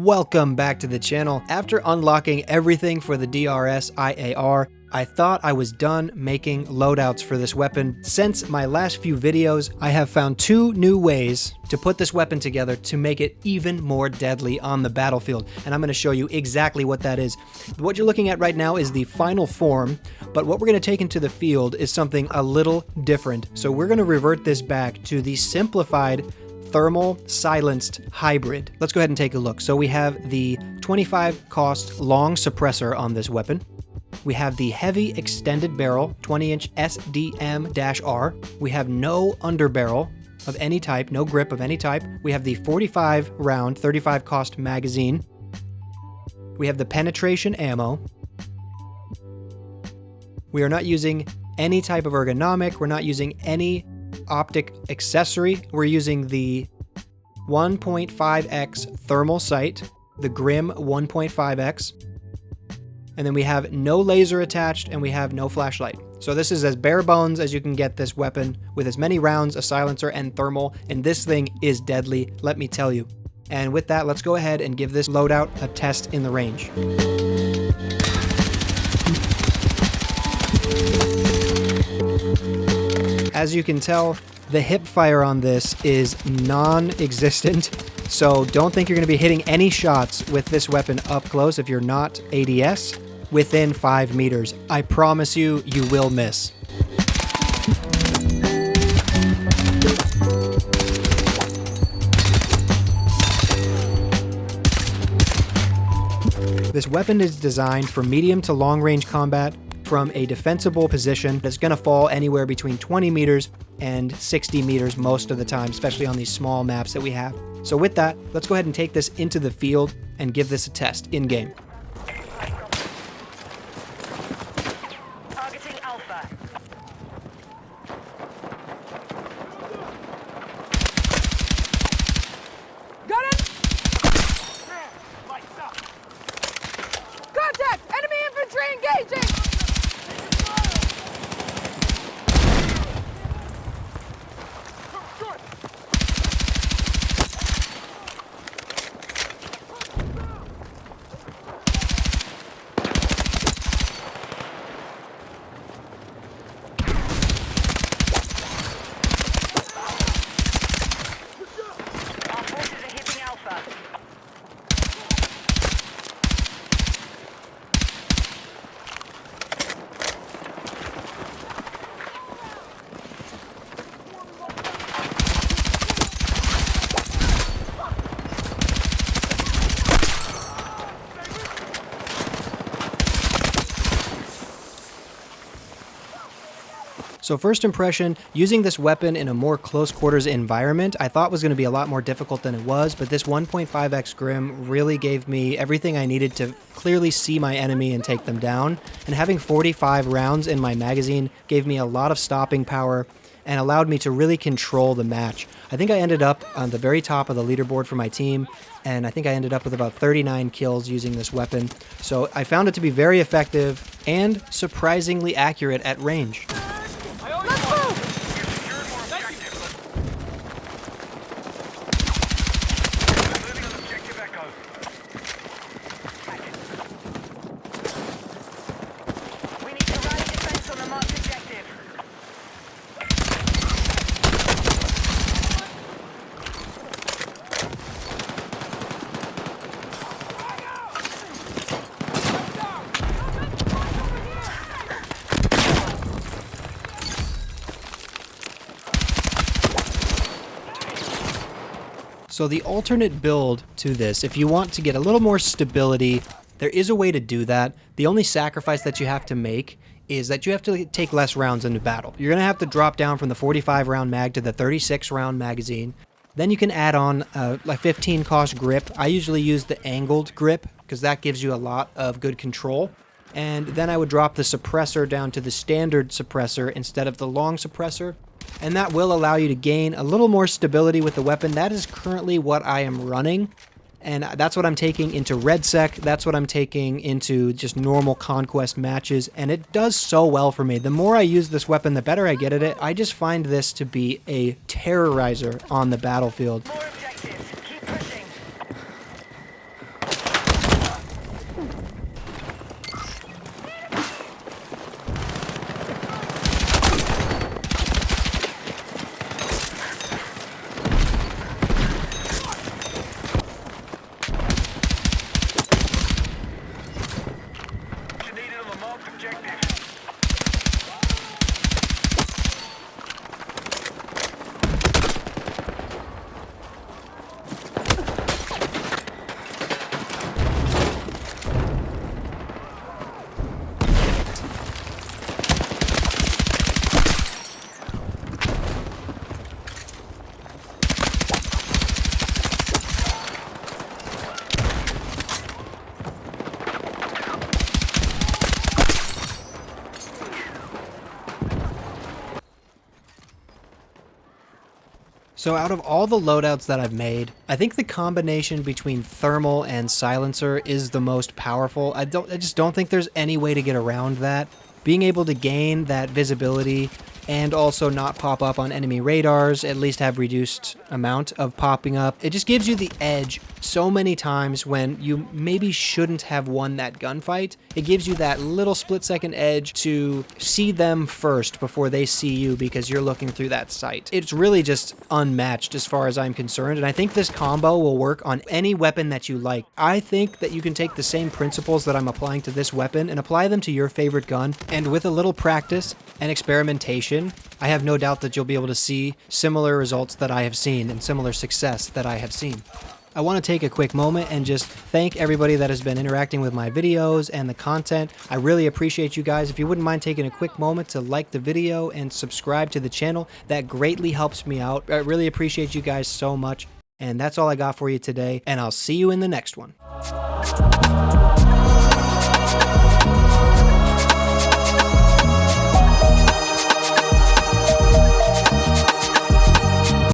Welcome back to the channel. After unlocking everything for the DRS-IAR, I thought I was done making loadouts for this weapon. Since my last few videos, I have found two new ways to put this weapon together to make it even more deadly on the battlefield, and I'm going to show you exactly what that is. What you're looking at right now is the final form, but what we're going to take into the field is something a little different. So we're going to revert this back to the simplified thermal silenced hybrid. Let's go ahead and take a look. So we have the 25 cost long suppressor on this weapon. We have the heavy extended barrel 20-inch SDM-R. We have no underbarrel of any type, no grip of any type. We have the 45 round 35 cost magazine. We have the penetration ammo. We are not using any type of ergonomic. We're not using any optic accessory. We're using the 1.5x thermal sight, the Grim 1.5x, and then we have no laser attached and we have no flashlight. So this is as bare bones as you can get this weapon, with as many rounds, a silencer, and thermal, and this thing is deadly, let me tell you. And with that, let's go ahead and give this loadout a test in the range. As you can tell, the hip fire on this is non-existent, so don't think you're going to be hitting any shots with this weapon up close if you're not ADS within 5 meters. I promise you, you will miss. This weapon is designed for medium to long range combat from a defensible position that's going to fall anywhere between 20 meters and 60 meters most of the time, especially on these small maps that we have. So with that, let's go ahead and take this into the field and give this a test in-game. Targeting Alpha. Got it! Contact! Enemy infantry engaging! So first impression, using this weapon in a more close quarters environment, I thought was going to be a lot more difficult than it was, but this 1.5x Grim really gave me everything I needed to clearly see my enemy and take them down. And having 45 rounds in my magazine gave me a lot of stopping power and allowed me to really control the match. I think I ended up on the very top of the leaderboard for my team, and I think I ended up with about 39 kills using this weapon. So I found it to be very effective and surprisingly accurate at range. So the alternate build to this, if you want to get a little more stability, there is a way to do that. The only sacrifice that you have to make is that you have to take less rounds into battle. You're going to have to drop down from the 45 round mag to the 36 round magazine. Then you can add on a 15 cost grip. I usually use the angled grip because that gives you a lot of good control. And then I would drop the suppressor down to the standard suppressor instead of the long suppressor. And that will allow you to gain a little more stability with the weapon. That is currently what I am running. And that's what I'm taking into RedSec. That's what I'm taking into just normal Conquest matches. And it does so well for me. The more I use this weapon, the better I get at it. I just find this to be a terrorizer on the battlefield. More objectives. Keep pushing. So out of all the loadouts that I've made, I think the combination between thermal and silencer is the most powerful. I just don't think there's any way to get around that. Being able to gain that visibility and also not pop up on enemy radars, at least have reduced amount of popping up. It just gives you the edge so many times when you maybe shouldn't have won that gunfight. It gives you that little split-second edge to see them first before they see you because you're looking through that sight. It's really just unmatched as far as I'm concerned, and I think this combo will work on any weapon that you like. I think that you can take the same principles that I'm applying to this weapon and apply them to your favorite gun, and with a little practice and experimentation, I have no doubt that you'll be able to see similar results that I have seen and similar success that I have seen. I want to take a quick moment and just thank everybody that has been interacting with my videos and the content. I really appreciate you guys. If you wouldn't mind taking a quick moment to like the video and subscribe to the channel, that greatly helps me out. I really appreciate you guys so much. And that's all I got for you today, and I'll see you in the next one.